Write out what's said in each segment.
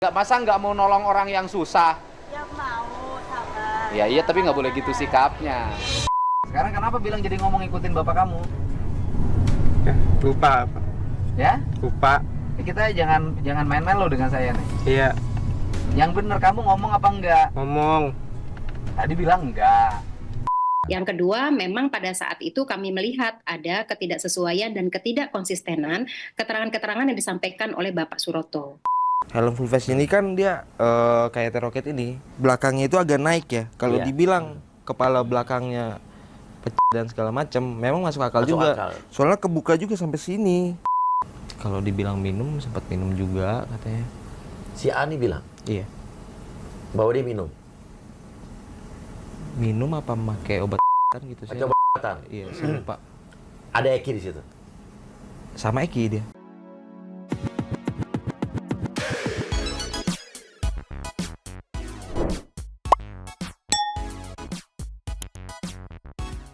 Masa nggak mau nolong orang yang susah? Ya mau, sabar. Ya iya, tapi nggak boleh gitu sikapnya. Sekarang kenapa bilang jadi ngomong ikutin bapak kamu? Lupa apa? Ya? Lupa. Kita jangan main-main lo dengan saya nih. Iya. Yang bener kamu ngomong apa enggak? Ngomong. Tadi bilang enggak. Yang kedua, memang pada saat itu kami melihat ada ketidaksesuaian dan ketidakkonsistenan keterangan-keterangan yang disampaikan oleh Bapak Suroto. Helm full face ini kan dia kayak T-Rocket ini, belakangnya itu agak naik ya. Kalau dibilang kepala belakangnya pecah dan segala macam, memang masuk akal juga. Soalnya kebuka juga sampai sini. Kalau dibilang minum, sempat minum juga katanya. Si Ani bilang? Iya. Bahwa dia minum? Minum apa pakai obat kan gitu sih. Obat-obatan? Iya, saya lupa. Ada Eki di situ? Sama Eki dia.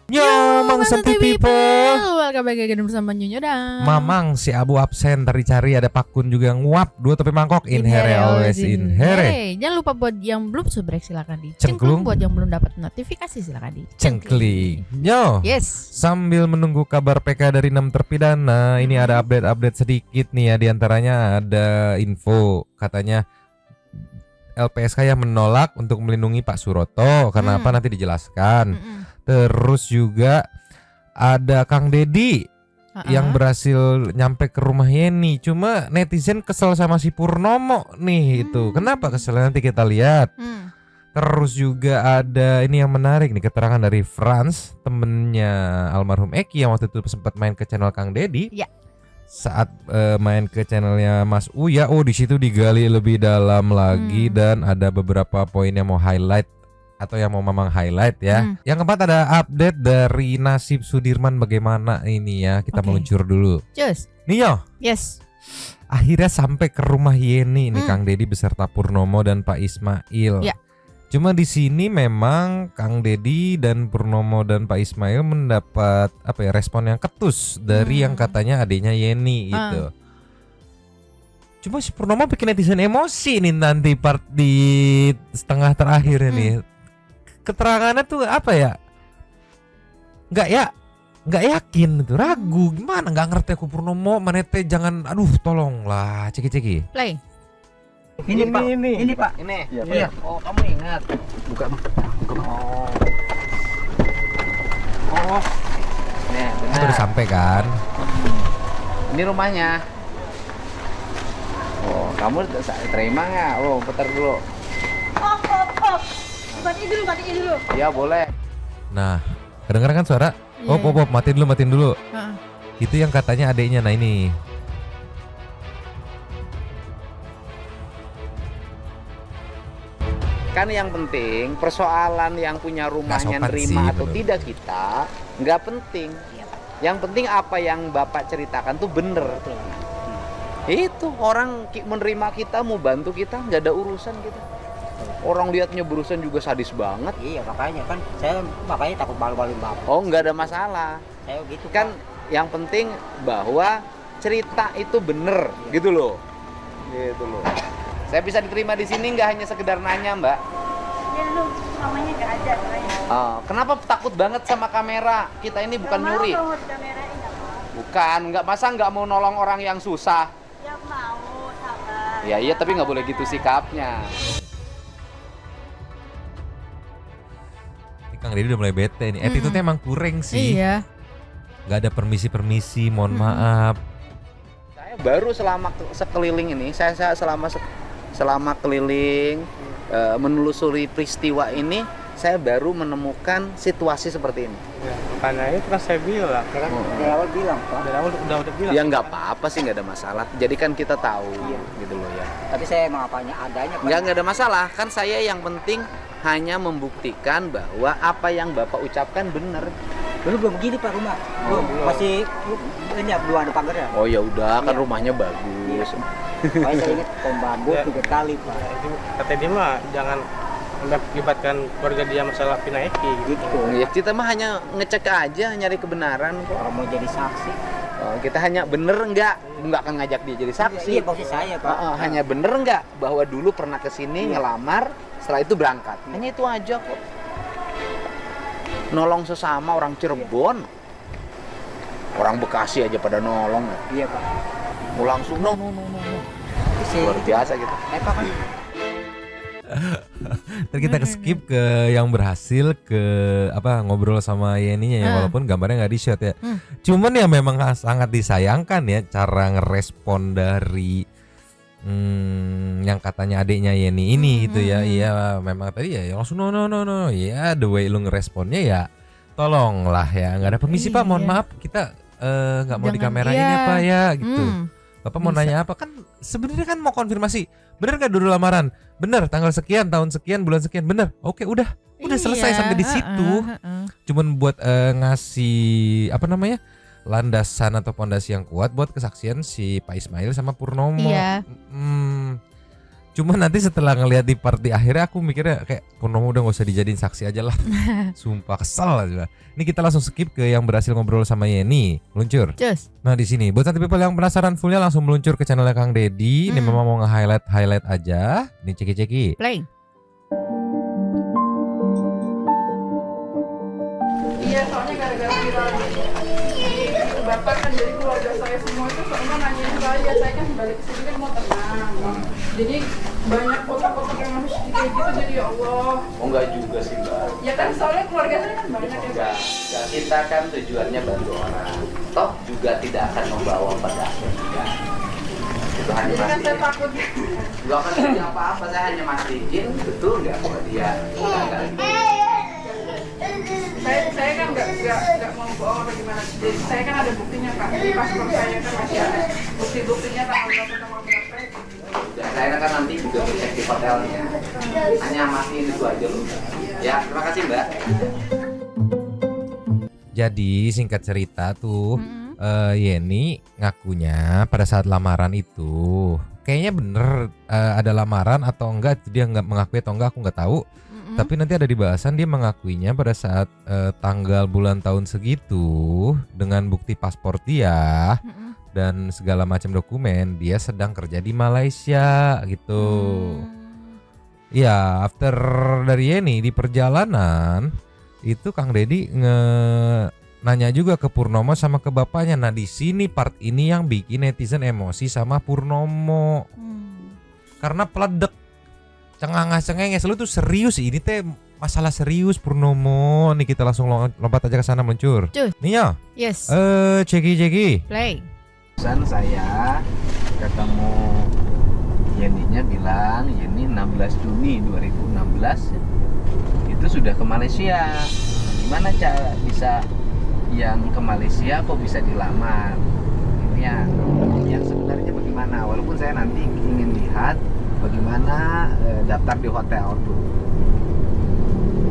Yo, Mang Santi people. Welcome back again bersama Nyonyo dan Mamang si Abu absen cari ada Pakun juga nguap dua topi mangkok in here always in here. Jangan lupa buat yang belum subrek silakan di Cengklung. Buat yang belum dapat notifikasi silakan di Cengkling. Yo. Yes. Sambil menunggu kabar PK dari 6 terpidana, ini ada update sedikit nih ya, diantaranya ada info katanya LPSK yang menolak untuk melindungi Pak Suroto. Kenapa nanti dijelaskan. Terus juga ada Kang Dedi yang berhasil nyampe ke rumah Yeni. Cuma netizen kesel sama si Purnomo nih itu. Kenapa kesel, nanti kita lihat. Terus juga ada ini yang menarik nih, keterangan dari Franz, temennya almarhum Eki yang waktu itu sempat main ke channel Kang Dedi. Ya. Saat main ke channelnya Mas Uya, di situ digali lebih dalam lagi dan ada beberapa poin yang mau highlight atau yang mau Mamang highlight ya. Yang keempat ada update dari nasib Sudirman bagaimana ini ya. Kita meluncur dulu. Cus. Nio. Yes. Akhirnya sampai ke rumah Yeni nih Kang Dedi beserta Purnomo dan Pak Ismail. Ya. Cuma di sini memang Kang Dedi dan Purnomo dan Pak Ismail mendapat respon yang ketus dari yang katanya adiknya Yeni gitu. Cuma si Purnomo bikin netizen emosi nih nanti part di setengah terakhir ini. Keterangannya tuh apa ya? Nggak yakin tuh, ragu gimana, nggak ngerti aku Purnomo manete, jangan, aduh tolonglah ceki. Play. Ini Pak. Ini. Iya. Oh, kamu ingat. Buka. Oh. Nih, benar. Udah sampai kan? Ini rumahnya. Oh, kamu terima nggak? Oh, putar dulu. Hop. Matiin dulu. Iya, boleh. Nah, kedengeran kan suara? Yeah. Oh, matiin dulu. Itu yang katanya adiknya. Nah ini. Kan yang penting persoalan yang punya rumahnya sopan nerima sih, atau bener. tidak kita nggak penting. Yang penting apa yang Bapak ceritakan tuh bener. Itu orang menerima kita, mau bantu kita, nggak ada urusan gitu. Orang lihatnya berurusan juga sadis banget. Iya, makanya kan saya takut malu-maluin Bapak. Oh, nggak ada masalah. Saya gitu Kan Pak. yang penting bahwa cerita itu bener gitu loh. Gitu loh. Saya bisa diterima di sini nggak hanya sekedar nanya, Mbak. Ya lu mamanya nggak ada soalnya. Oh, kenapa takut banget sama kamera? Kita ini bukan nyuri. Mau kamerain nggak mau. Bukan, nggak mau nolong orang yang susah. Ya mau, sabar. Ya iya, tapi nggak boleh gitu sikapnya. Kang Dedi udah mulai bete nih. Attitude-nya emang kurang sih. Iya. Gak ada permisi, mohon maaf. Saya baru selama sekeliling ini, saya selama keliling menelusuri peristiwa ini, saya baru menemukan situasi seperti ini. Ya, makanya itu kan saya bilang. Dari awal bilang Pak. Dari awal udah bilang. Ya nggak apa-apa sih, nggak ada masalah. Jadi kan kita tahu gitu loh ya. Tapi saya emang apanya adanya Pak. Nggak ada masalah. Kan saya yang penting hanya membuktikan bahwa apa yang Bapak ucapkan benar. Dulu belum begini Pak rumah. Belum. Masih ini belum ada pagar ya. Oh ya udah, kan Iya. rumahnya bagus. Makanya saya ingat pembangun 3 kali Pak. Itu kata dia mah jangan melibatkan keluarga dia masalah pindah Eki gitu. Gitu. Ya kita mah hanya ngecek aja, nyari kebenaran kok. Orang mau jadi saksi. Kita hanya bener nggak akan ngajak dia jadi saksi. Iya, maksud saya, Pak. Hanya bener nggak bahwa dulu pernah kesini ngelamar, setelah itu berangkat. Hanya itu aja kok. Nolong sesama orang Cirebon, orang Bekasi aja pada nolong. Iya, Pak. Mau langsung no. Luar biasa gitu. Pak kan. Ntar kita skip ke yang berhasil ke ngobrol sama Yeninya ya, walaupun gambarnya nggak di shot ya. Cuman ya memang sangat disayangkan ya cara ngerespon dari yang katanya adiknya Yeni ini gitu ya. Iya memang tadi ya langsung no. Ya the way lu ngeresponnya ya tolonglah ya, nggak ada permisi Pak, mohon maaf kita nggak mau di kamera ini apa ya gitu. Bapak mau nanya apa, kan sebenarnya kan mau konfirmasi bener nggak dulu lamaran, bener tanggal sekian tahun sekian bulan sekian, bener, oke udah selesai sampai di situ. Cuman buat ngasih landasan atau pondasi yang kuat buat kesaksian si Pak Ismail sama Purnomo. Cuma nanti setelah ngelihat di part di akhirnya aku mikirnya kayak Purnomo udah gak usah dijadiin saksi aja lah. Sumpah kesel aja. Ini kita langsung skip ke yang berhasil ngobrol sama Yeni. Meluncur. Cus. Nah di sini buat nanti people yang penasaran fullnya langsung meluncur ke channelnya Kang Deddy. Ini memang mau nge-highlight aja. Ini ceki-ceki. Play. Iya, soalnya gara-gara viral Bapak kan jadi keluarga saya semua itu soalnya nanyain saya kan balik ke sini kan mau tenang. Jadi banyak kotak-kotak yang harus kayak gitu, jadi ya Allah. Oh enggak juga sih Mbak. Ya kan soalnya keluarga saya kan banyak ya. Enggak, kita kan tujuannya bantu orang. Toh juga tidak akan membawa pada akhirnya. Itu hanya Jadi kan saya mastiin. takut. Gak akan jadi apa-apa, saya hanya mastiin betul nggak bahwa dia Saya kan nggak mau bohong apa gimana. Jadi saya kan ada buktinya Pak. Di paspor saya kan masih ada bukti-buktinya tanggal berapa. Saya kan nanti juga cek di hotelnya. Hanya mastiin itu aja loh. Ya, terima kasih Mbak. Jadi singkat cerita tuh Yeni ngakunya pada saat lamaran itu kayaknya bener ada lamaran atau enggak, dia nggak mengakui atau enggak aku nggak tahu. Tapi nanti ada di bahasan dia mengakuinya pada saat tanggal bulan tahun segitu dengan bukti paspor dia dan segala macam dokumen dia sedang kerja di Malaysia gitu. Ya after dari Yeni di perjalanan itu Kang Deddy nanya juga ke Purnomo sama ke bapaknya. Nah di sini part ini yang bikin netizen emosi sama Purnomo karena peledek cengangas-cengenges, lu tuh serius ini teh masalah serius Purnomo. Nih kita langsung lompat aja ke sana meluncur. Nih ya. Yes. Ceki. Play. Pesan saya ketemu Yeninya bilang Yeni 16 Juni 2016 itu sudah ke Malaysia. Gimana cara bisa yang ke Malaysia kok bisa dilamar? Ini yang sebenarnya bagaimana? Walaupun saya nanti ingin lihat bagaimana daftar di hotel tuh.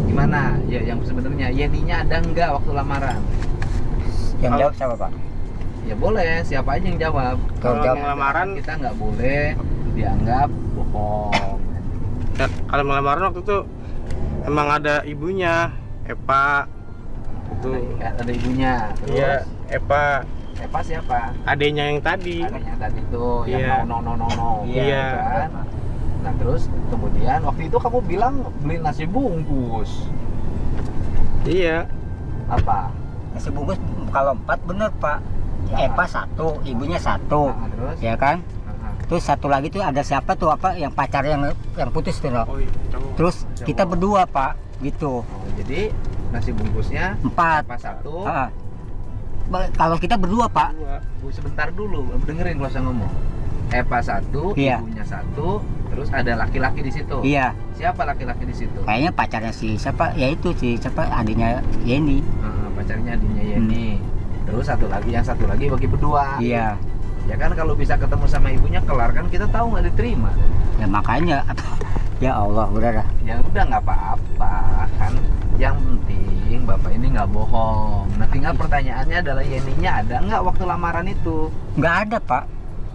Gimana? Ya yang sebenarnya Yeninya ada nggak waktu lamaran? Yang jawab siapa, Pak? Ya boleh, siapa aja yang jawab. Kalau nggak lamaran kita nggak boleh dianggap bohong. Ya, kalau lamaran waktu itu emang ada ibunya, Epa. Itu Ada ibunya. Terus iya, Epa siapa? adenya yang tadi. Adanya tadi tuh Iya. yang no. Iya. Kan? Nah terus kemudian waktu itu kamu bilang beli nasi bungkus. Iya. Apa? Nasi bungkus kalau 4 bener, Pak. Epa 1, ibunya 1. Nah, terus? Ya kan? Nah, Terus satu lagi tuh ada siapa tuh yang pacar yang putus tuh, no? Oh iya, cowok. Terus kita berdua, Pak, gitu. jadi nasi bungkusnya 4. apa satu? Kalau kita berdua, Pak. Bu, sebentar dulu, dengerin kalau saya ngomong. Epa 1, Iya. ibunya 1, terus ada laki-laki di situ. Iya. Siapa laki-laki di situ? Kayaknya pacarnya siapa? Ya itu siapa? Adiknya Yeni. Pacarnya adiknya Yeni. Terus yang satu lagi bagi berdua. Iya. Ya kan kalau bisa ketemu sama ibunya kelar kan kita tahu nggak diterima. Ya makanya ya Allah udah dah. Ya udah nggak apa-apa kan. Yang penting bapak ini nggak bohong. Nah tinggal pertanyaannya adalah Yeninya ada nggak waktu lamaran itu? Nggak ada, Pak.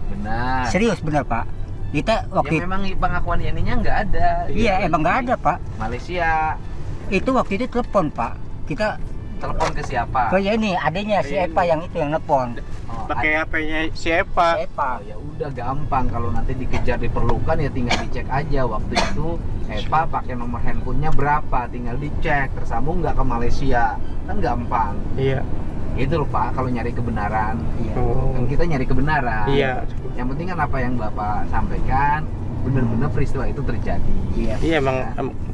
Benar. Serius benar, Pak. Kita waktu Ya memang pengakuan Yeninya nggak ada. Iya, emang nggak ada, Pak. Malaysia. Itu waktu itu telepon, Pak. Kita Telepon ke siapa? Ke ya ini adanya si Epa yang itu yang nelpon. Oh, Pakai HP-nya si Epa. Epa. ya udah gampang, kalau nanti dikejar diperlukan ya tinggal dicek aja waktu itu Epa pakai nomor handphonenya berapa, tinggal dicek tersambung nggak ke Malaysia, kan gampang. Iya. Itu loh Pak, kalau nyari kebenaran. Iya. Kan kita nyari kebenaran. Iya. Yang penting kan apa yang Bapak sampaikan benar-benar peristiwa itu terjadi. Iya. Iya emang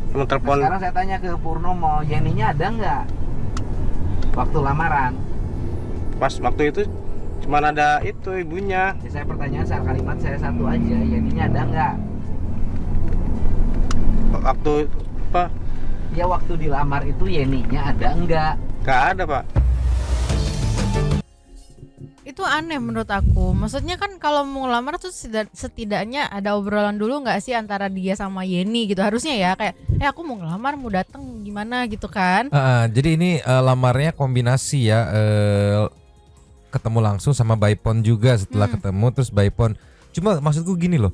Nah, telepon. sekarang saya tanya ke Purnomo, Yeninya ada nggak waktu lamaran? Pas waktu itu cuman ada itu ibunya. Ya, saya pertanyaan soal kalimat saya satu aja, Yeninya ada nggak? Waktu apa? Ya waktu dilamar itu Yeninya ada nggak? Gak ada Pak. Itu aneh menurut aku. Maksudnya kan kalau mau ngelamar tuh setidaknya ada obrolan dulu nggak sih antara dia sama Yeni gitu, harusnya ya, kayak aku mau ngelamar, mau dateng gimana gitu kan. Jadi ini lamarnya kombinasi ya, ketemu langsung sama by phone juga, setelah ketemu terus by phone. Cuma maksudku gini loh,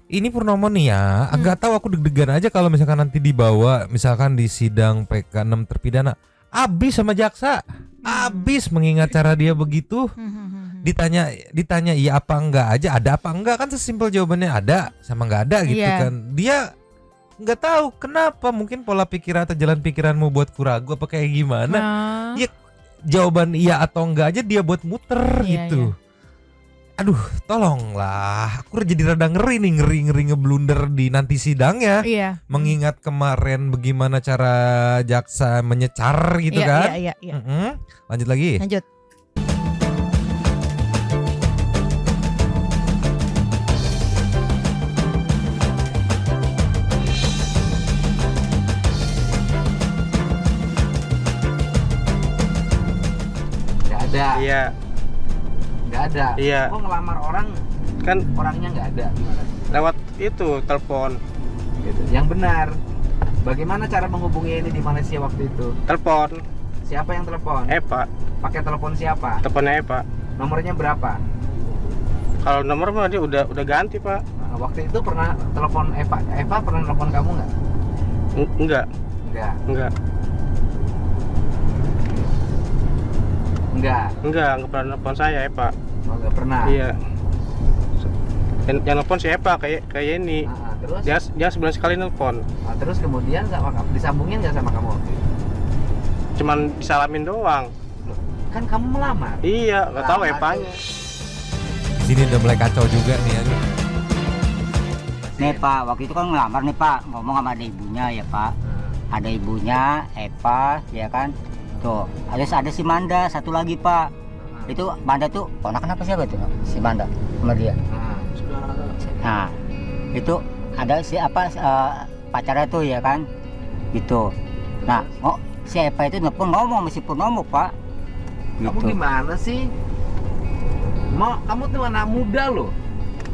ini Purnomo nih ya, nggak tahu, aku deg-degan aja kalau misalkan nanti dibawa misalkan di sidang PK 6 terpidana, abis sama jaksa, abis mengingat cara dia begitu. Ditanya iya apa enggak aja, ada apa enggak, kan sesimpel jawabannya ada sama enggak ada gitu kan. Dia nggak tahu kenapa, mungkin pola pikir atau jalan pikiranmu buatku ragu apa kayak gimana. Ya jawaban iya atau enggak aja dia buat muter gitu. Aduh, tolonglah, aku jadi rada ngeri nih, ngeri ngeblunder di nanti sidangnya. Mengingat kemarin bagaimana cara jaksa menyecar gitu kan. Iya. Lanjut lagi. Lanjut. Nggak ada. Iya. Nggak ada. Iya. Kok ngelamar orang Kan orangnya nggak ada? Gimana? lewat itu telepon. Gitu. Yang benar. Bagaimana cara menghubungi ini di Malaysia waktu itu? Telepon. Siapa yang telepon? Epa. Pakai telepon siapa? Teleponnya Epa. Nomornya berapa? Kalau nomor mah dia udah ganti Pak. Nah, waktu itu pernah telepon Eva. Eva pernah telepon kamu nggak? Enggak. Enggak. Enggak pernah nelfon saya Epa. Oh, nggak pernah. Iya. Yang nelfon si Epa kayak ini. Nah, terus? Dia sebulan sekali nelfon. Nah, terus kemudian disambungin nggak sama kamu waktu itu? Cuman disalamin doang. Loh, kan kamu melamar. Iya, nggak tahu Lama Epanya. Sini udah mulai kacau juga nih. Nih Pak, waktu itu kan ngelamar nih Pak, ngomong sama ada ibunya ya Pak. Ada ibunya, Epa, ya kan. Tuh, ada si Manda, satu lagi Pak. Itu Manda tuh, ponakan apa siapa tuh? Si Manda sama dia. Nah, itu ada si pacarnya tuh ya kan. Gitu. Nah, si Epa itu nelfon ngomong sama si Purnomo Pak. Kamu gimana sih? Kamu tuh anak muda loh.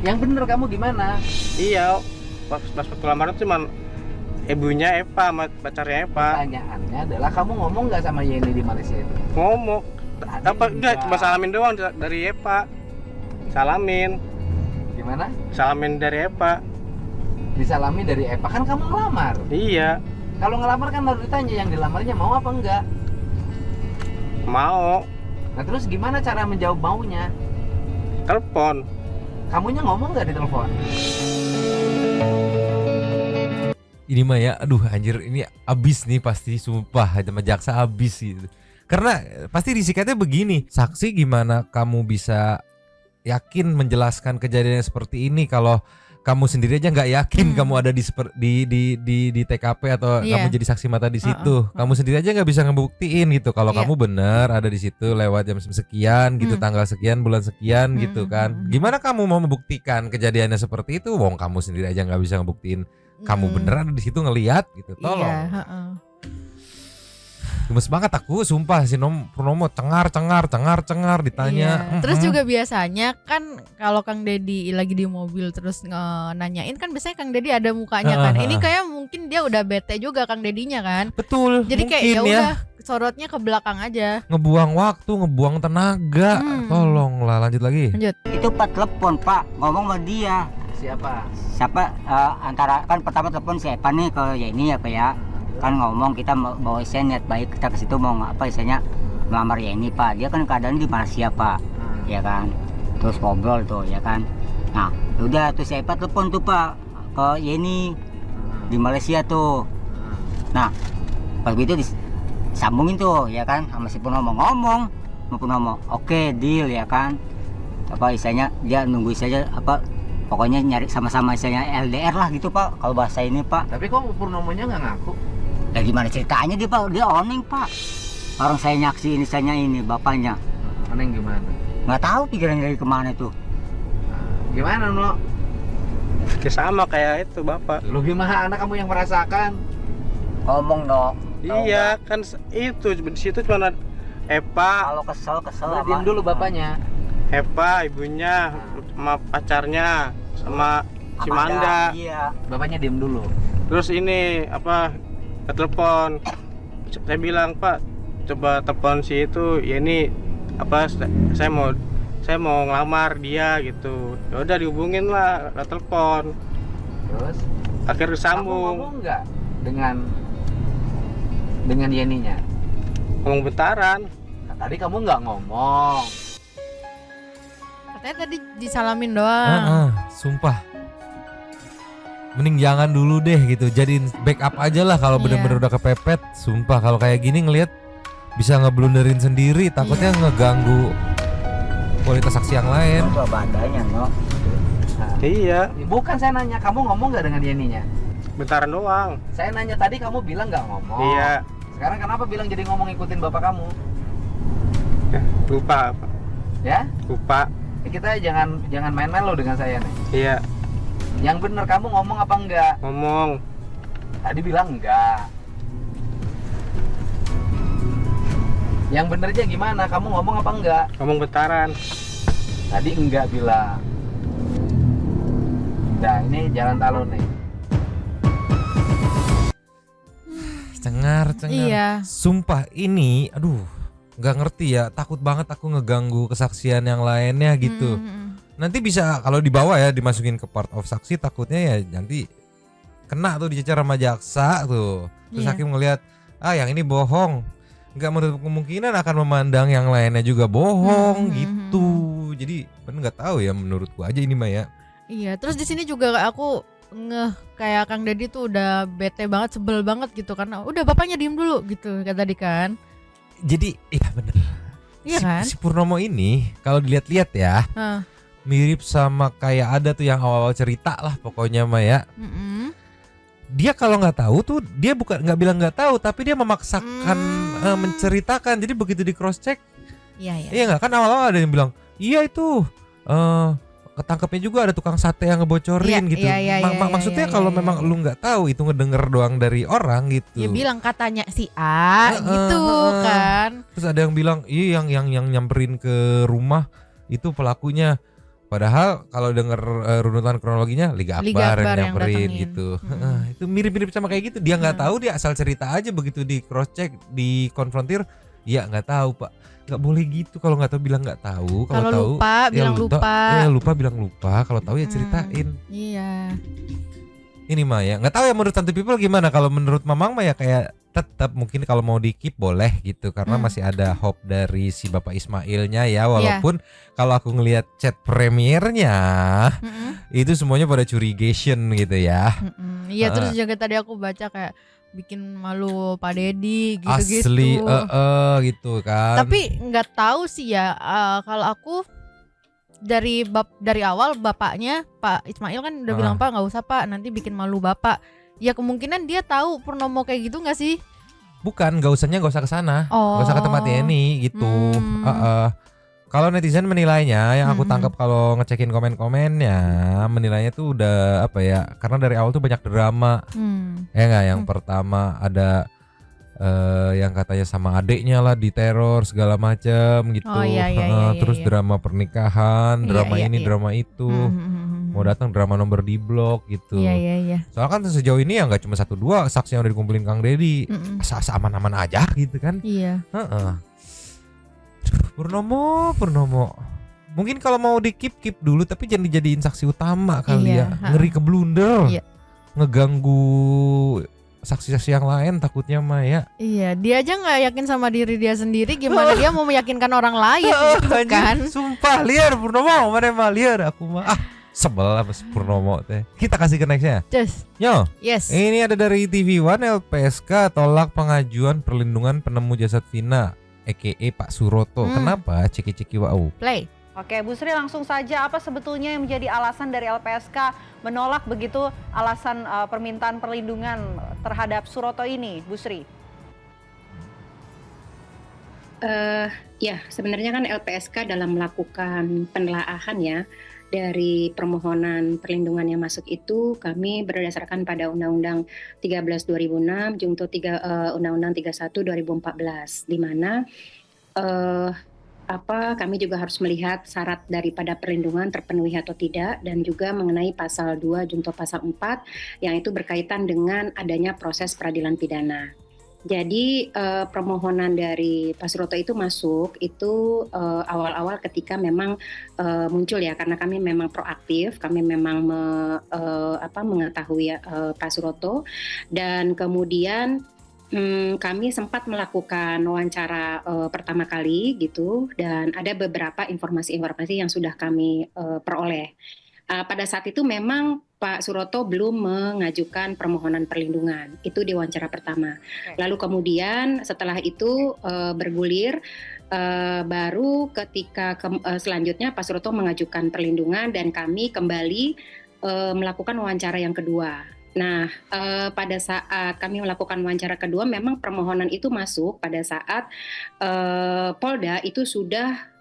Yang bener kamu gimana? Iya, pas waktu lamaran cuman ibunya Epa sama pacarnya Epa. Pertanyaannya adalah kamu ngomong nggak sama Yeni di Malaysia itu? Ngomong. Apa enggak, cuma salamin doang dari Epa. Salamin. Gimana? Salamin dari Epa. Disalami dari Epa, kan kamu ngelamar. Iya. Kalau ngelamar kan harus ditanya yang dilamarnya mau apa enggak. Mau. Nah terus gimana cara menjawab maunya? Telepon. Kamunya ngomong nggak di telepon? Ini mah ya, aduh anjir, ini abis nih pasti, sumpah sama jaksa abis gitu. Karena pasti disikatnya begini, saksi gimana kamu bisa yakin menjelaskan kejadian seperti ini kalau kamu sendiri aja nggak yakin kamu ada di TKP atau kamu jadi saksi mata di situ. Kamu sendiri aja nggak bisa ngebuktiin gitu kalau kamu benar ada di situ lewat jam sekian gitu, tanggal sekian, bulan sekian gitu kan. Gimana kamu mau membuktikan kejadiannya seperti itu? Wong kamu sendiri aja nggak bisa ngebuktiin kamu beneran ada di situ ngelihat gitu. Tolong. Gemes banget aku, sumpah si Purnomo cengar ditanya. Terus juga biasanya kan kalau Kang Deddy lagi di mobil terus nanyain kan biasanya Kang Deddy ada mukanya kan. Ini kayak mungkin dia udah bete juga Kang Deddy-nya kan. Betul. Jadi kayak ya udah sorotnya ke belakang aja. Ngebuang waktu, ngebuang tenaga. Tolonglah, lanjut lagi. Lanjut. Itu Pak telepon Pak, ngomong sama dia. Siapa? Antara kan pertama telepon si Epa nih ke Yeni ya Pak ya. kan ngomong kita bawa istilahnya niat baik, kita ke situ mau apa istilahnya melamar Yeni Pak. Dia kan keadaan di Malaysia Pak, ya kan. Terus ngobrol tuh ya kan. Nah udah tuh si Epa telepon tuh Pak ke Yeni di Malaysia tuh. Nah pas itu disambungin tuh ya kan sama si Purnomo, ngomong sama Purnomo, oke deal ya kan. Apa istilahnya dia nunggu saja apa pokoknya nyari sama-sama istilahnya LDR lah gitu Pak kalau bahasa ini Pak. Tapi kok Purnomonya nggak ngaku? Ya gimana ceritanya dia Pak, dia oning Pak. Orang saya nyaksi ini bapaknya. Oning gimana? Nggak tahu pikirannya dari kemana tuh. Gimana no? Ya sama kayak itu bapak. Lu gimana kamu yang merasakan? Ngomong dong. Iya kan itu di situ cuma Epa. Kalau kesel Udah diam dulu bapaknya. Epa ibunya sama pacarnya sama si Manda. Iya. Bapaknya diam dulu. Terus ini apa ke telepon. Saya bilang Pak coba telepon si itu ya ini apa saya mau ngelamar dia gitu. Ya udah dihubungin lah ke telepon. Terus Akhirnya kamu sambung. ngomong nggak dengan Yeninya? Ngomong bentaran. Nah, tadi kamu nggak ngomong. Katanya tadi disalamin doang. Sumpah. Mending jangan dulu deh gitu. Jadiin backup aja lah kalau bener-bener udah kepepet. Sumpah kalau kayak gini ngelihat bisa ngeblunderin sendiri, takutnya ngeganggu kualitas saksi yang lain. Itu badanya no. Nah, Iya, bukan saya nanya, kamu ngomong nggak dengan Yeninya? bentaran doang. Saya nanya tadi, kamu bilang nggak ngomong. Iya, Sekarang kenapa bilang jadi ngomong ikutin bapak kamu? ya, lupa Pak. Ya? Lupa. Kita jangan main-main loh dengan saya nih. Iya, Yang bener kamu ngomong apa enggak? ngomong. Tadi bilang enggak. Yang benernya gimana? Kamu ngomong apa enggak? Ngomong bentaran. Tadi enggak bilang. Nah ini jalan talon nih. Cengar. Iya. Sumpah ini, aduh, nggak ngerti ya. Takut banget aku ngeganggu kesaksian yang lainnya gitu. Nanti bisa kalau dibawa ya dimasukin ke part of saksi, takutnya ya nanti kena tuh dicecar sama jaksa tuh. Terus Iya. hakim ngelihat yang ini bohong, nggak menutup kemungkinan akan memandang yang lainnya juga bohong gitu. Jadi bener nggak tahu ya, menurutku aja ini mah ya. Iya, terus di sini juga aku kayak Kang Deddy tuh udah bete banget, sebel banget gitu karena udah bapaknya diem dulu gitu kayak tadi kan. Jadi iya bener. Iya kan? Si Purnomo ini kalau dilihat-lihat ya mirip sama kayak ada tuh yang awal-awal cerita lah pokoknya mah ya. Dia kalau nggak tahu tuh dia bukan nggak bilang nggak tahu, tapi dia memaksakan menceritakan. Jadi begitu di cross check, iya nggak kan awal-awal ada yang bilang iya itu ketangkepnya juga ada tukang sate yang ngebocorin gitu. Maksudnya kalau memang lu nggak tahu itu ngedenger doang dari orang gitu. Ya bilang katanya si A gitu kan. Terus ada yang bilang iya yang nyamperin ke rumah itu pelakunya. Padahal kalau denger runutan kronologinya Liga Akbar yang nyamperin gitu. Itu mirip-mirip sama kayak gitu. Dia nggak tahu, dia asal cerita aja, begitu di cross check, dikonfrontir, ya nggak tahu Pak. Nggak boleh gitu, kalau nggak tahu bilang nggak tahu. Kalau tahu lupa bilang lupa. Lupa bilang lupa. Kalau tahu ya ceritain. Iya. Ini mah ya nggak tahu ya menurut Tante People gimana. Kalau menurut Mamang mah ya kayak tetap mungkin kalau mau di keep boleh gitu karena masih ada hope dari si Bapak Ismailnya ya, walaupun kalau aku ngelihat chat premiernya itu semuanya pada curigation gitu ya. Iya, terus juga tadi aku baca kayak bikin malu Pak Deddy gitu-gitu. Asli gitu kan. Tapi nggak tahu sih ya, kalau aku dari awal bapaknya Pak Ismail kan udah bilang Pak nggak usah Pak, nanti bikin malu Bapak. Ya kemungkinan dia tahu Purnomo kayak gitu nggak sih? Bukan, nggak usah ke sana, nggak usah ke tempat Yeni gitu. Kalau netizen menilainya, yang aku tangkap kalau ngecekin komen-komennya, menilainya tuh udah apa ya? Karena dari awal tuh banyak drama. Ya nggak? Yang pertama ada yang katanya sama adiknya lah diteror segala macam gitu. Terus drama pernikahan, drama ini, drama itu. Mau datang drama nomor di blog gitu. Iya. Soalnya kan sejauh ini ya nggak cuma 1-2 saksi yang udah dikumpulin Kang Deddy, asa aman-aman aja gitu kan. Iya. Purnomo. Mungkin kalau mau di keep dulu, tapi jangan dijadiin saksi utama kali ya. Ngeri ke blunder. Ngeganggu saksi-saksi yang lain takutnya mah ya. Iya, dia aja nggak yakin sama diri dia sendiri, gimana dia mau meyakinkan orang lain gitu kan? Sumpah liar Purnomo, mana mah liar aku mah. Sebel sama si Purnomo teh. Kita kasih ke nextnya. Just. Yo. Yes. Ini ada dari TV One, LPSK tolak pengajuan perlindungan penemu jasad Vina, EKE Pak Suroto. Kenapa? Ciki-ciki wau. Play. Oke, Bu Sri, langsung saja apa sebetulnya yang menjadi alasan dari LPSK menolak begitu alasan permintaan perlindungan terhadap Suroto ini, Bu Sri? Ya, sebenarnya kan LPSK dalam melakukan penelaahan ya dari permohonan perlindungan yang masuk itu, kami berdasarkan pada Undang-Undang 13 2006, Jungto Undang-Undang 31 2014, di mana kami juga harus melihat syarat daripada perlindungan terpenuhi atau tidak, dan juga mengenai pasal 2 Jungto pasal 4 yang itu berkaitan dengan adanya proses peradilan pidana. Jadi permohonan dari Pak Suroto itu masuk itu awal-awal ketika memang muncul ya, karena kami memang proaktif, kami memang mengetahui Pak Suroto, dan kemudian kami sempat melakukan wawancara pertama kali gitu, dan ada beberapa informasi-informasi yang sudah kami peroleh. Pada saat itu memang Pak Suroto belum mengajukan permohonan perlindungan, itu di wawancara pertama. Lalu kemudian setelah itu bergulir, baru ketika selanjutnya Pak Suroto mengajukan perlindungan dan kami kembali melakukan wawancara yang kedua. Nah, pada saat kami melakukan wawancara kedua, memang permohonan itu masuk pada saat Polda itu sudah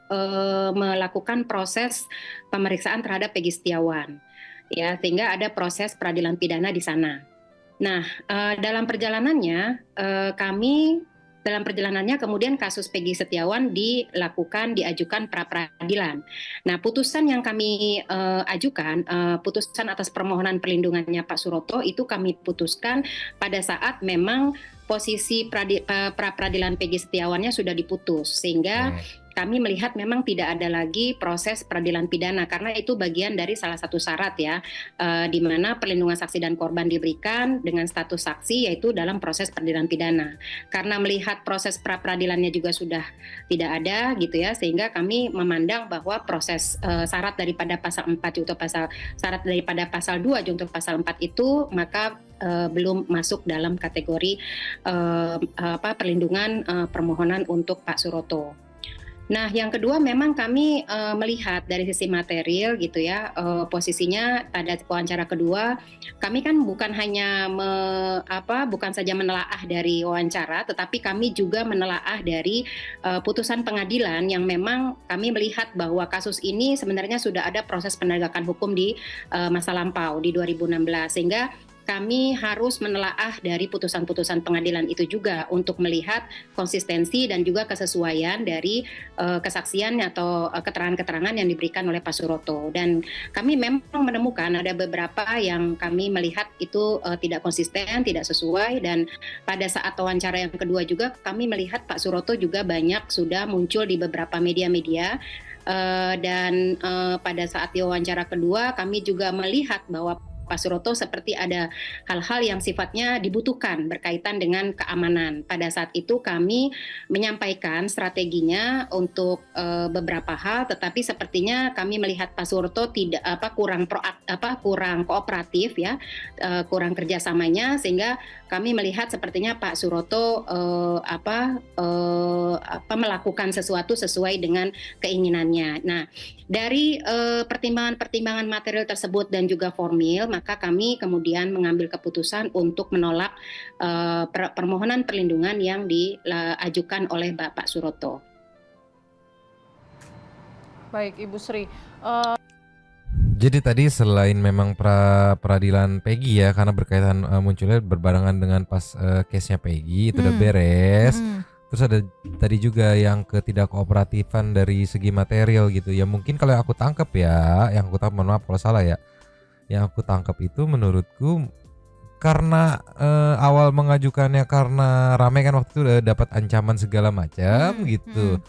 melakukan proses pemeriksaan terhadap Peggy Setiawan, ya, sehingga ada proses peradilan pidana di sana. Nah, dalam perjalanannya kemudian kasus Peggy Setiawan diajukan pra peradilan. Nah, putusan yang kami ajukan, putusan atas permohonan perlindungannya Pak Suroto itu kami putuskan pada saat memang posisi pra peradilan Peggy Setiawannya sudah diputus, sehingga kami melihat memang tidak ada lagi proses peradilan pidana, karena itu bagian dari salah satu syarat ya, di mana perlindungan saksi dan korban diberikan dengan status saksi, yaitu dalam proses peradilan pidana. Karena melihat proses pra peradilannya juga sudah tidak ada gitu ya, sehingga kami memandang bahwa proses syarat daripada pasal 4 Jungto syarat daripada pasal 2 Jungto pasal 4 itu maka belum masuk dalam kategori perlindungan permohonan untuk Pak Suroto. Nah, yang kedua memang kami melihat dari sisi material gitu ya, posisinya pada wawancara kedua kami kan bukan hanya bukan saja menelaah dari wawancara, tetapi kami juga menelaah dari putusan pengadilan yang memang kami melihat bahwa kasus ini sebenarnya sudah ada proses penegakan hukum di masa lampau di 2016, sehingga kami harus menelaah dari putusan-putusan pengadilan itu juga untuk melihat konsistensi dan juga kesesuaian dari kesaksian atau keterangan-keterangan yang diberikan oleh Pak Suroto. Dan kami memang menemukan ada beberapa yang kami melihat itu tidak konsisten, tidak sesuai, dan pada saat wawancara yang kedua juga kami melihat Pak Suroto juga banyak sudah muncul di beberapa media-media. Dan pada saat diwawancara kedua kami juga melihat bahwa Pak Suroto seperti ada hal-hal yang sifatnya dibutuhkan berkaitan dengan keamanan. Pada saat itu kami menyampaikan strateginya untuk beberapa hal, tetapi sepertinya kami melihat Pak Suroto kurang kooperatif ya, kurang kerjasamanya, sehingga kami melihat sepertinya Pak Suroto melakukan sesuatu sesuai dengan keinginannya. Nah, dari pertimbangan-pertimbangan material tersebut dan juga formil, maka kami kemudian mengambil keputusan untuk menolak permohonan perlindungan yang diajukan oleh Bapak Suroto. Baik, Ibu Sri. Jadi tadi selain memang peradilan Peggy ya, karena berkaitan munculnya berbarengan dengan pas case-nya Peggy itu udah beres. Terus ada tadi juga yang ketidakkooperativan dari segi material gitu ya. Mungkin kalau yang aku tangkap ya, mohon maaf kalau salah ya, yang aku tangkap itu menurutku karena awal mengajukannya karena ramai kan waktu itu udah dapat ancaman segala macam gitu.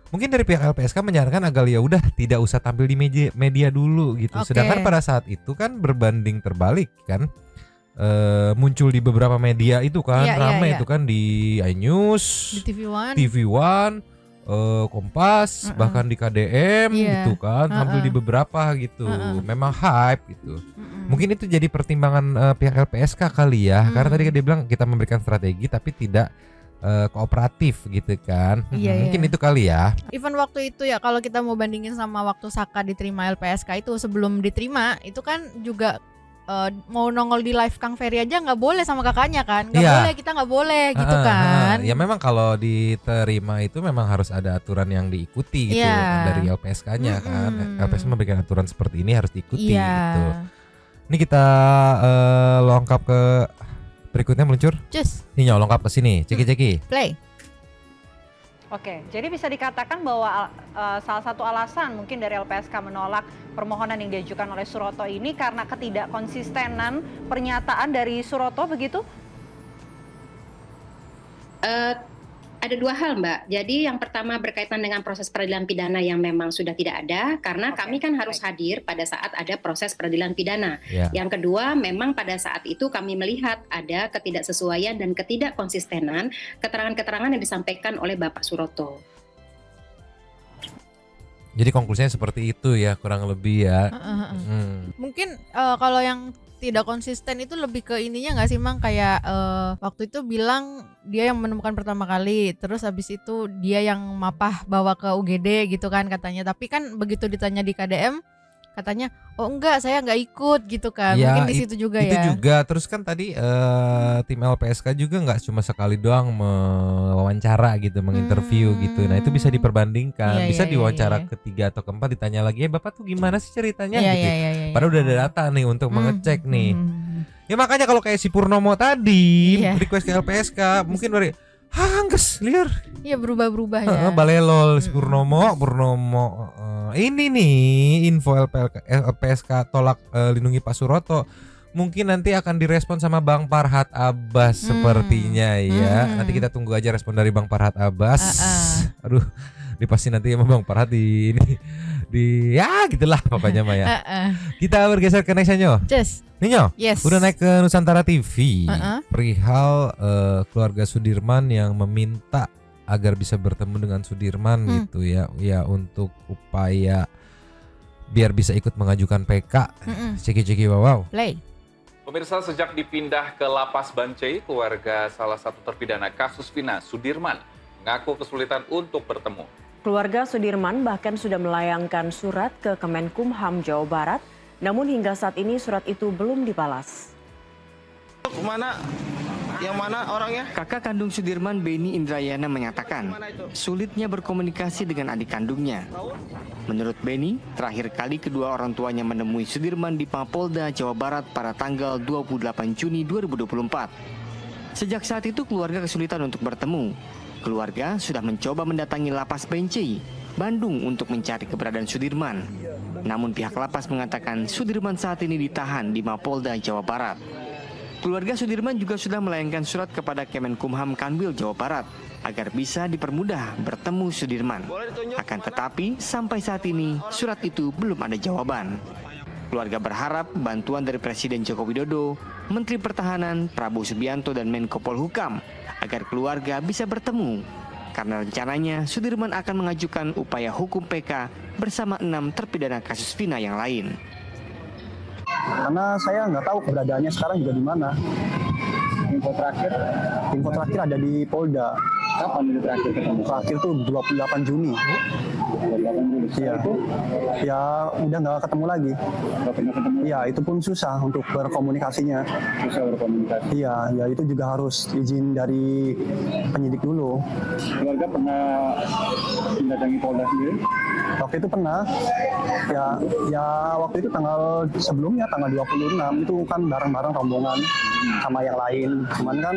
Mungkin dari pihak LPSK menyarankan agar ya udah tidak usah tampil di media dulu gitu. Sedangkan pada saat itu kan berbanding terbalik kan, muncul di beberapa media itu kan, Iya, iya, ramai iya. itu kan di iNews, Di TV One. TV One, Kompas, bahkan di KDM Iya. gitu kan, tampil di beberapa gitu. Memang hype gitu. Mungkin itu jadi pertimbangan pihak LPSK kali ya, karena tadi dia bilang kita memberikan strategi tapi tidak kooperatif gitu kan. Iya, Mungkin iya. itu kali ya. Even waktu itu ya kalau kita mau bandingin sama waktu Saka diterima LPSK itu, sebelum diterima itu kan juga mau nongol di live Kang Ferry aja nggak boleh sama kakaknya kan, nggak Iya. boleh, kita nggak boleh gitu kan. Ya memang kalau diterima itu memang harus ada aturan yang diikuti gitu Iya. dari LPSK-nya kan. LPSK memberikan aturan seperti ini harus diikuti Iya. gitu. Ini kita lengkap ke berikutnya meluncur. Cus. Ini lengkap ke sini. Ceki. Play. Oke, jadi bisa dikatakan bahwa salah satu alasan mungkin dari LPSK menolak permohonan yang diajukan oleh Suroto ini karena ketidakkonsistenan pernyataan dari Suroto begitu? Ada dua hal, Mbak. Jadi yang pertama berkaitan dengan proses peradilan pidana yang memang sudah tidak ada, karena kami kan harus hadir pada saat ada proses peradilan pidana. Ya. Yang kedua, memang pada saat itu kami melihat ada ketidaksesuaian dan ketidakkonsistenan keterangan-keterangan yang disampaikan oleh Bapak Suroto. Jadi konklusinya seperti itu ya, kurang lebih ya. Mungkin kalau yang tidak konsisten itu lebih ke ininya nggak sih Mang, kayak waktu itu bilang dia yang menemukan pertama kali, terus habis itu dia yang mapah bawa ke UGD gitu kan katanya, tapi kan begitu ditanya di KDM katanya oh enggak, saya nggak ikut gitu kan. Ya, Mungkin di situ juga itu ya. juga. Terus kan tadi tim LPSK juga nggak cuma sekali doang mewawancara gitu, menginterview gitu. Nah itu bisa diperbandingkan, Iya, bisa iya, diwawancara iya, iya. ketiga atau keempat ditanya lagi, Bapak tuh gimana sih ceritanya Iya, gitu. iya, iya, iya. Padahal udah ada data nih untuk mengecek nih. Ya makanya kalau kayak si Purnomo tadi Iya. request ke LPSK mungkin dari hangges liar. Iya, berubah-berubah ya. Balelol si Purnomo. Ini nih info LPSK tolak lindungi Pak Suroto. Mungkin nanti akan direspon sama Bang Farhad Abbas sepertinya ya. Nanti kita tunggu aja respon dari Bang Farhad Abbas. Aduh, dipasti nanti sama Bang Farhad di ya gitulah pokoknya Maya. Kita bergeser ke nextnya Nyo. Cus. Ninyo, Yes. udah naik ke Nusantara TV. Perihal keluarga Sudirman yang meminta agar bisa bertemu dengan Sudirman gitu ya untuk upaya biar bisa ikut mengajukan PK. Ceki wow. Play. Pemirsa, sejak dipindah ke Lapas Bancai, keluarga salah satu terpidana kasus Vina, Sudirman, mengaku kesulitan untuk bertemu. Keluarga Sudirman bahkan sudah melayangkan surat ke Kemenkumham Jawa Barat, namun hingga saat ini surat itu belum dibalas. Mana? Yang mana orangnya? Kakak kandung Sudirman, Beni Indrayana, menyatakan sulitnya berkomunikasi dengan adik kandungnya. Menurut Beni, terakhir kali kedua orang tuanya menemui Sudirman di Mapolda, Jawa Barat pada tanggal 28 Juni 2024. Sejak saat itu keluarga kesulitan untuk bertemu. Keluarga sudah mencoba mendatangi Lapas Bancai, Bandung untuk mencari keberadaan Sudirman. Namun pihak lapas mengatakan Sudirman saat ini ditahan di Mapolda, Jawa Barat. Keluarga Sudirman juga sudah melayangkan surat kepada Kemenkumham Kanwil Jawa Barat agar bisa dipermudah bertemu Sudirman. Akan tetapi sampai saat ini surat itu belum ada jawaban. Keluarga berharap bantuan dari Presiden Joko Widodo, Menteri Pertahanan Prabowo Subianto dan Menko Polhukam agar keluarga bisa bertemu. Karena rencananya Sudirman akan mengajukan upaya hukum PK bersama 6 terpidana kasus Vina yang lain. Karena saya nggak tahu keberadaannya sekarang juga di mana. Info terakhir ada di Polda. Kapan itu terakhir ketemu? Terakhir tuh 28 Juni. 28 Juni. Iya. Ya udah nggak ketemu lagi. Iya, itu pun susah untuk berkomunikasinya. Susah berkomunikasi. Iya, ya itu juga harus izin dari penyidik dulu. Keluarga pernah mendatangi Polda sendiri? Waktu itu pernah. Ya waktu itu sebelumnya tanggal 26 itu kan bareng-bareng rombongan sama yang lain. Cuman kan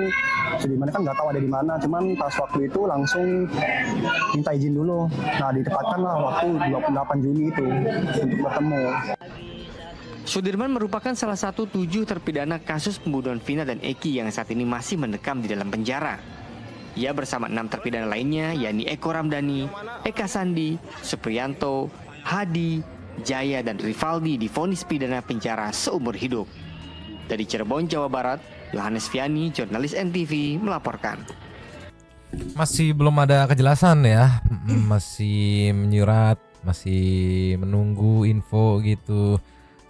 Sudirman kan nggak tahu ada di mana. Cuman pas waktu itu langsung minta izin dulu. Nah ditempatkanlah waktu 28 Juni itu untuk bertemu. Sudirman merupakan salah satu 7 terpidana kasus pembunuhan Vina dan Eki yang saat ini masih mendekam di dalam penjara. Ia bersama 6 terpidana lainnya yakni Eko Ramdhani, Eka Sandi, Supriyanto, Hadi, Jaya dan Rivaldi divonis pidana penjara seumur hidup. Dari Cirebon, Jawa Barat, Yohanes Viani, jurnalis NTV melaporkan. Masih belum ada kejelasan ya, masih menyurat, masih menunggu info gitu.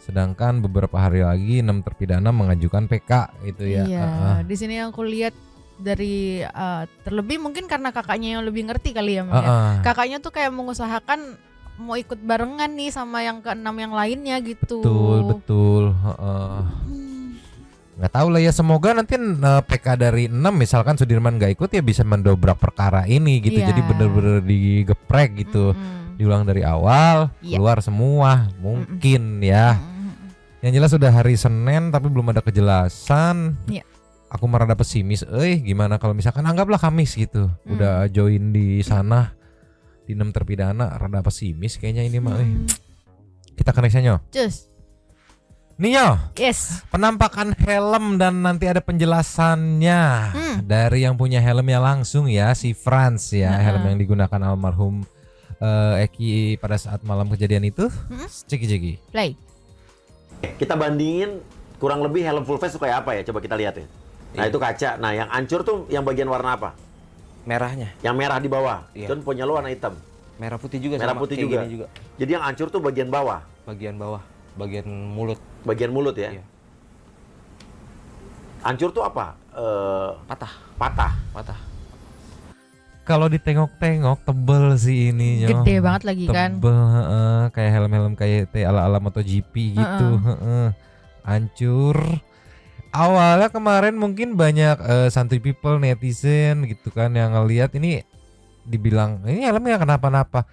Sedangkan beberapa hari lagi 6 terpidana mengajukan PK gitu ya. Iya, di sini yang aku lihat dari terlebih mungkin karena kakaknya yang lebih ngerti kali ya, Mang, ya. Kakaknya tuh kayak mengusahakan mau ikut barengan nih sama yang ke-6 yang lainnya gitu. Betul. Nggak tahu lah ya, semoga nanti PK dari 6 misalkan Sudirman nggak ikut ya bisa mendobrak perkara ini gitu. Jadi bener-bener digeprek gitu. Diulang dari awal, keluar semua mungkin ya. Yang jelas sudah hari Senin tapi belum ada kejelasan. Aku merada pesimis. Gimana kalau misalkan anggaplah Kamis gitu, udah join di sana di 6 terpidana, rada pesimis kayaknya ini mah. Kita ke nextnya. Cus. Nio. Yes. Penampakan helm dan nanti ada penjelasannya dari yang punya helmnya langsung ya, si Franz ya, helm yang digunakan almarhum Eki pada saat malam kejadian itu. Ceki. Play. Kita bandingin kurang lebih helm full face itu kayak apa ya? Coba kita lihat ya. Nah itu kaca. Nah yang hancur tuh yang bagian warna apa? Merahnya. Yang merah di bawah. Iya. Dan punya lo warna hitam. Merah putih juga. Merah sama, putih kayak juga. gini juga. Jadi yang hancur tuh bagian bawah. Bagian bawah. Bagian mulut. Bagian mulut ya. Iya. Hancur tuh apa? Patah. Kalau ditengok-tengok tebel sih ininya. Gede banget lagi kan. Tebel, kayak helm-helm kayak ala-ala MotoGP gitu. Hancur. Awalnya kemarin mungkin banyak santuy people, netizen gitu kan yang ngelihat ini, dibilang ini helmnya kenapa-napa.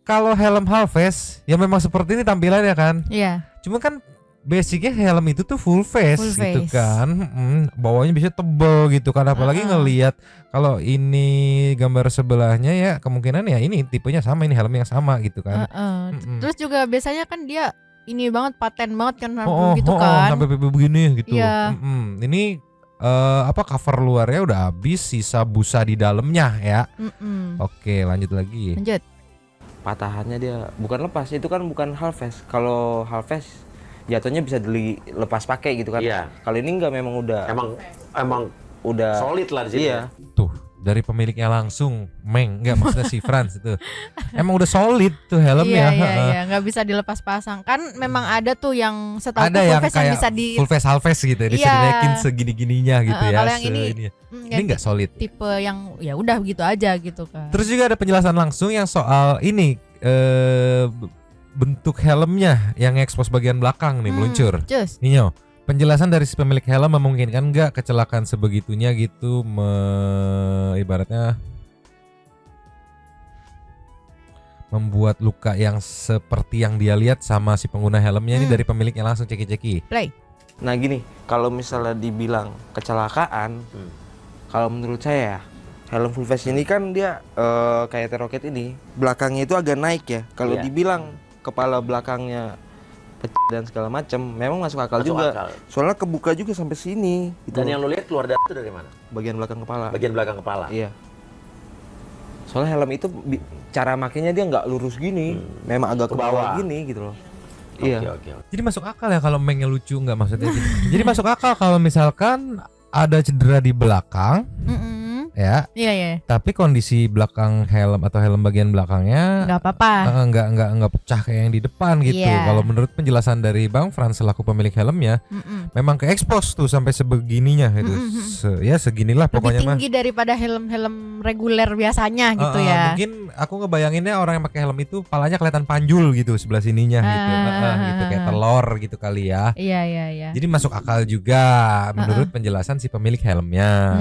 Kalau helm half face ya memang seperti ini tampilannya kan. Iya. Cuma kan basicnya helm itu tuh full face gitu kan. Bawahnya bisa tebel gitu kan. Apalagi ngelihat kalau ini gambar sebelahnya ya kemungkinan ya ini tipenya sama, ini helm yang sama gitu kan. Terus juga biasanya kan dia ini banget, paten banget kan gitu kan. Sampai begini gitu. Iya. Ini cover luarnya udah habis, sisa busa di dalamnya ya. Oke, lanjut lagi. Lanjut. Patahannya dia bukan lepas, itu kan bukan half face. Kalau half face jatuhnya bisa dilepas pakai gitu kan. Iya. Kalau ini enggak, memang udah emang udah solid lah di sini. Iya. Tuh, dari pemiliknya langsung, enggak maksudnya si Franz itu. Emang udah solid tuh helmnya. Iya, nggak bisa dilepas pasang. Kan memang ada tuh yang setahu ada full yang face kayak yang bisa di full face half face gitu, bisa dinaikin segini-gininya gitu ya. Kalau yang ini nggak solid. Tipe yang ya udah gitu aja gitu kan. Terus juga ada penjelasan langsung yang soal ini bentuk helmnya yang ekspos bagian belakang nih meluncur. Nino, penjelasan dari si pemilik helm memungkinkan nggak kecelakaan sebegitunya gitu, ibaratnya membuat luka yang seperti yang dia lihat sama si pengguna helmnya ini dari pemiliknya langsung ceki-ceki. Play. Nah gini, kalau misalnya dibilang kecelakaan, kalau menurut saya helm full face ini kan dia kayak T-Rocket ini, belakangnya itu agak naik ya. Kalau dibilang kepala belakangnya pecah dan segala macam, memang masuk akal juga. Soalnya kebuka juga sampai sini. Gitu. Dan yang lo lihat keluar darah itu dari mana? Bagian belakang kepala. Bagian belakang kepala. Iya. Soalnya helm itu cara makainya dia nggak lurus gini, memang agak ke bawah gini gitu loh. Iya. Jadi masuk akal ya kalau Mengnya lucu, nggak maksudnya gitu. Jadi masuk akal kalau misalkan ada cedera di belakang. Ya. Iya. Tapi kondisi belakang helm atau helm bagian belakangnya nggak apa-apa. Nggak pecah kayak yang di depan gitu. Kalau menurut penjelasan dari Bang Frans selaku pemilik helmnya, memang ke expose tuh sampai sebegininya gitu. Ya seginilah pokoknya mah. Lebih tinggi daripada helm-helm reguler biasanya gitu ya. Mungkin aku ngebayanginnya orang yang pakai helm itu palanya kelihatan panjul gitu sebelah sininya gitu. Gitu kayak telur gitu kali ya. Iya. Jadi masuk akal juga menurut penjelasan si pemilik helmnya.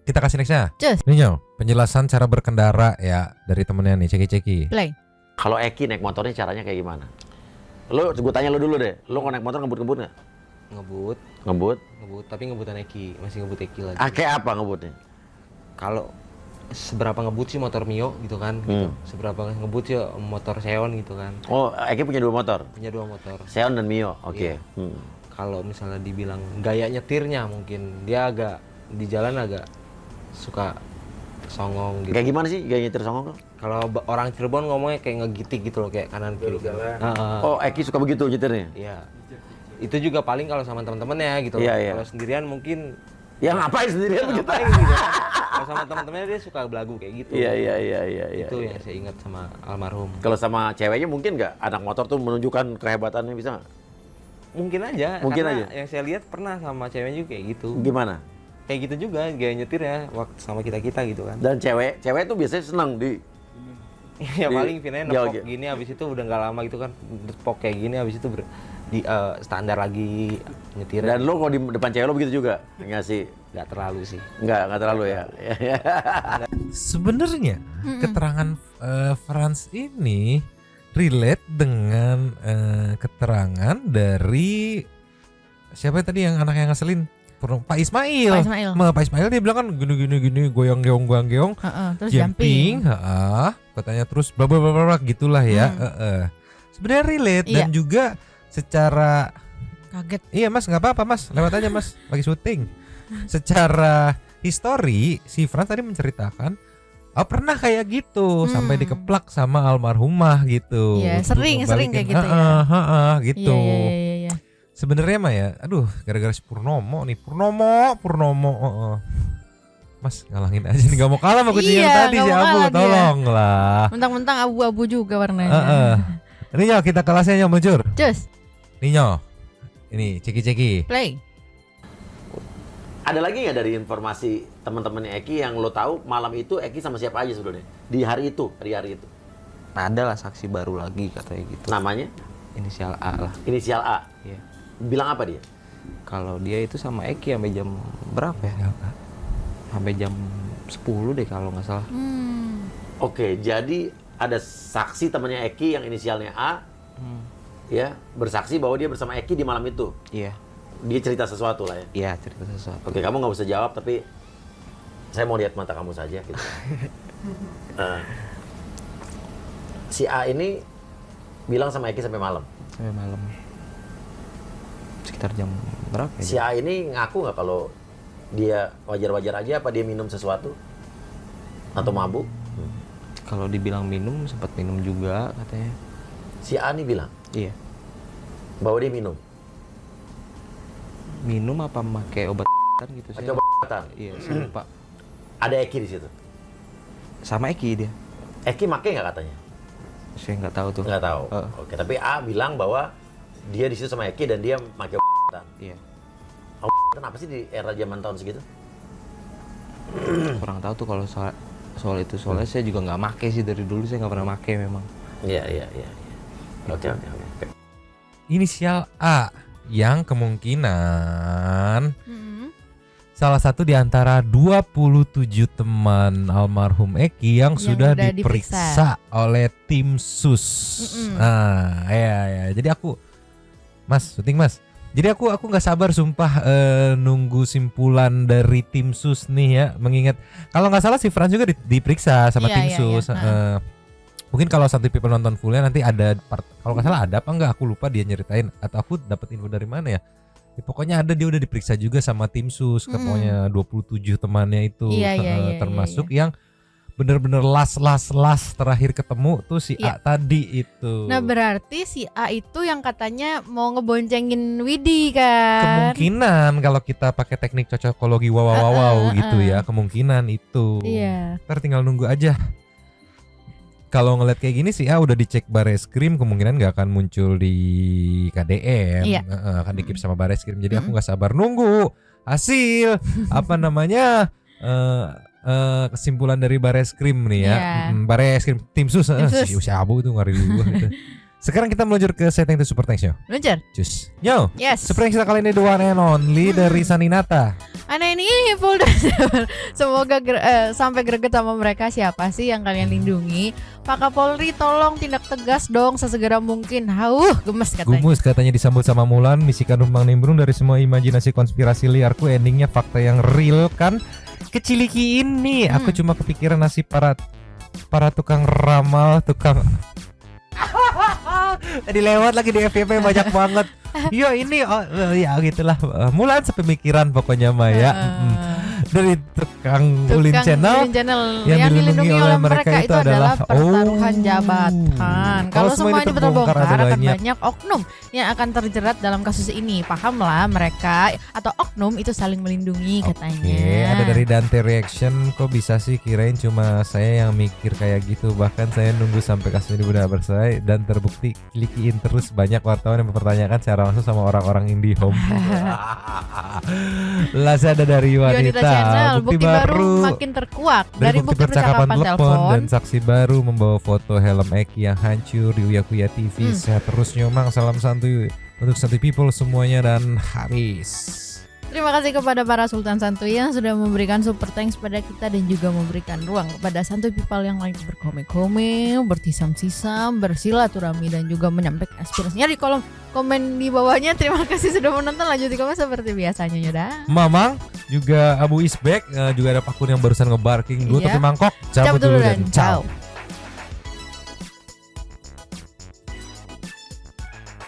Kita kasih nextnya. Nino, penjelasan cara berkendara ya dari temennya nih, ceki-ceki. Play. Kalau Eki naik motornya caranya kayak gimana? Gue tanya lo dulu deh. Lo kalau naik motor ngebut nggak? Ngebut, tapi ngebutan Eki, masih ngebut Eki lagi. Kayak apa ngebutnya? Kalau seberapa ngebut sih motor Mio gitu kan? Gitu. Seberapa ngebut sih motor Xeon gitu kan? Oh, Eki punya 2 motor? Punya 2 motor. Xeon dan Mio, oke. Kalau misalnya dibilang gaya nyetirnya, mungkin dia agak di jalan agak suka songong gitu. Kayak gimana sih gaya nyetir songong? Kalau orang Cirebon ngomongnya kayak ngegitik gitu loh, kayak kanan kiri. Oh, Eki suka begitu nyetirnya? Iya. Itu juga paling kalau sama teman-temannya gitu. Iya, iya. Kalau sendirian mungkin Ya ngapain sendirian begitu? ngapain gitu. Kalau sama teman-temannya dia suka belagu kayak gitu. Iya. Itu yang saya ingat sama almarhum. Kalau sama ceweknya mungkin nggak anak motor tuh menunjukkan kehebatannya, bisa nggak? Mungkin aja. Mungkin karena aja. yang saya lihat pernah sama ceweknya juga kayak gitu. Gimana? Kayak gitu juga gaya nyetirnya waktu sama kita gitu kan. Dan cewek tuh biasanya senang di Ya paling Vinanya nepok gitu. gini, habis itu udah nggak lama gitu kan, nepok kayak gini, habis itu standar lagi nyetirnya. Dan lo kalau di depan cewek lo begitu juga? Nggak sih? Nggak terlalu sih. Nggak terlalu ya? Sebenarnya keterangan Franz ini relate dengan keterangan dari siapa tadi yang anak yang ngeselin? Pak Ismail. Pak Ismail dia bilang kan gini goyang-geong. Terus jumping. Katanya terus bla bla bla gitulah ya. Sebenarnya relate dan juga secara kaget. Iya Mas, nggak apa-apa Mas, lewat aja Mas, lagi syuting. Secara histori si Franz tadi menceritakan pernah kayak gitu sampai dikeplak sama almarhumah gitu. Iya, sering kayak gitu ya. Gitu. Iya. Sebenarnya mah ya, aduh gara-gara si Purnomo nih, Purnomo. Mas ngalangin aja nih, gak mau kalah sama kucing yang tadi si Abu, tolong lah. Mentang-mentang abu-abu juga warnanya. Ninyo, kita kelasnya muncul. Cus. Ninyo, ini ceki-ceki. Play. Ada lagi nggak dari informasi teman-temannya Eki yang lo tahu malam itu Eki sama siapa aja sebenarnya di hari itu? Ada lah saksi baru lagi katanya gitu. Namanya? Inisial A lah. Inisial A. Iya. Bilang apa dia? Kalau dia itu sama Eki sampai jam berapa ya? Sampai jam 10 deh kalau nggak salah. Oke, jadi ada saksi temannya Eki yang inisialnya A, ya bersaksi bahwa dia bersama Eki di malam itu. Iya. Dia cerita sesuatu lah ya. Iya, cerita sesuatu. Oke, kamu nggak usah jawab, tapi saya mau lihat mata kamu saja gitu. Si A ini bilang sama Eki sampai malam. Sampai malam. Sekitar jam berapa ya? Si A ini ngaku nggak kalau dia wajar-wajar aja, apa dia minum sesuatu atau mabuk? Kalau dibilang minum, sempat minum juga katanya. Si A ini bilang? Iya. Bahwa dia minum? Minum apa pakai obat gitu sih? Pakai obat? Iya, saya lupa. Ada Eki di situ? Sama Eki dia. Eki make nggak katanya? Saya nggak tahu tuh. Nggak tahu. Oke, tapi A bilang bahwa dia di situ sama Eki dan dia pakai obat. Iya. Kenapa sih di era zaman tahun segitu? Kurang tahu tuh kalau soal itu, soalnya saya juga nggak make sih dari dulu, saya nggak pernah make memang. Iya. Oke. Inisial A yang kemungkinan salah satu di antara 27 teman almarhum Eki yang sudah diperiksa oleh tim sus. Nah, ya. Jadi aku, Mas, syuting Mas. Jadi aku nggak sabar sumpah nunggu simpulan dari tim sus nih ya. Mengingat kalau nggak salah si Franz juga diperiksa sama tim sus. Mungkin kalau Santi People nonton fullnya nanti ada kalau nggak salah ada apa enggak, aku lupa dia nyeritain atau aku dapat info dari mana ya. Pokoknya ada, dia udah diperiksa juga sama tim sus. Pokoknya 27 temannya itu termasuk yang bener-bener last terakhir ketemu tuh si A tadi itu. Nah berarti si A itu yang katanya mau ngeboncengin Widi kan? Kemungkinan kalau kita pakai teknik cocokologi wow gitu ya, kemungkinan itu. Iya. Ntar tinggal nunggu aja. Kalau ngeliat kayak gini sih udah dicek Bareskrim, kemungkinan nggak akan muncul di KDM, akan dikip sama Bareskrim. Jadi aku nggak sabar nunggu hasil kesimpulan dari Bareskrim nih ya. Bareskrim tim sus. Si Abu itu ngari dulu gitu. Sekarang kita meluncur ke setting to Super Thanks yo. Luncur. Cus. Yo. Yes. Super Thanks kita kali ini the one and only dari Saninata. Aneh ini Polda. Semoga sampai greget sama mereka. Siapa sih yang kalian lindungi? Pak Kapolri tolong tindak tegas dong sesegera mungkin. Gemes katanya. Gumus katanya disambut sama Mulan. Misikan numpang nimbrung dari semua imajinasi konspirasi liarku. Endingnya fakta yang real kan. Keciliki ini. Aku cuma kepikiran nasib para tukang ramal, tukang tadi lewat lagi di FYP banyak banget. Ya ini ya gitulah. Mulan sepemikiran pokoknya Maya. Dari tukang Ulin Channel yang dilindungi oleh mereka itu adalah pertaruhan jabatan. Kalau semua ini betul bongkar akan banyak oknum yang akan terjerat dalam kasus ini. Pahamlah mereka atau oknum itu saling melindungi katanya. Ada dari Dante Reaction, kok bisa sih kirain cuma saya yang mikir kayak gitu. Bahkan saya nunggu sampai kasus ini benar selesai dan terbukti klikiin terus. Banyak wartawan yang mempertanyakan secara langsung sama orang-orang IndiHome. Lazada dari wanita, bukti baru makin terkuak dari bukti percakapan telepon dan saksi baru membawa foto helm Eki yang hancur di Uya Kuya TV. Sehat terus Nyomang, salam santuy untuk santuy people semuanya dan habis. Terima kasih kepada para Sultan Santuy yang sudah memberikan super thanks pada kita dan juga memberikan ruang kepada santuy people yang lain berkomeng-komeng, bertisam-tisam, bersilaturahmi dan juga menyampaikan aspirasinya di kolom komen di bawahnya. Terima kasih sudah menonton, lanjut di komen seperti biasanya Yuda. Mamang juga Abu Isbek juga ada akun yang barusan ngebarking dulu tapi mangkok cabut dulu dan ciao.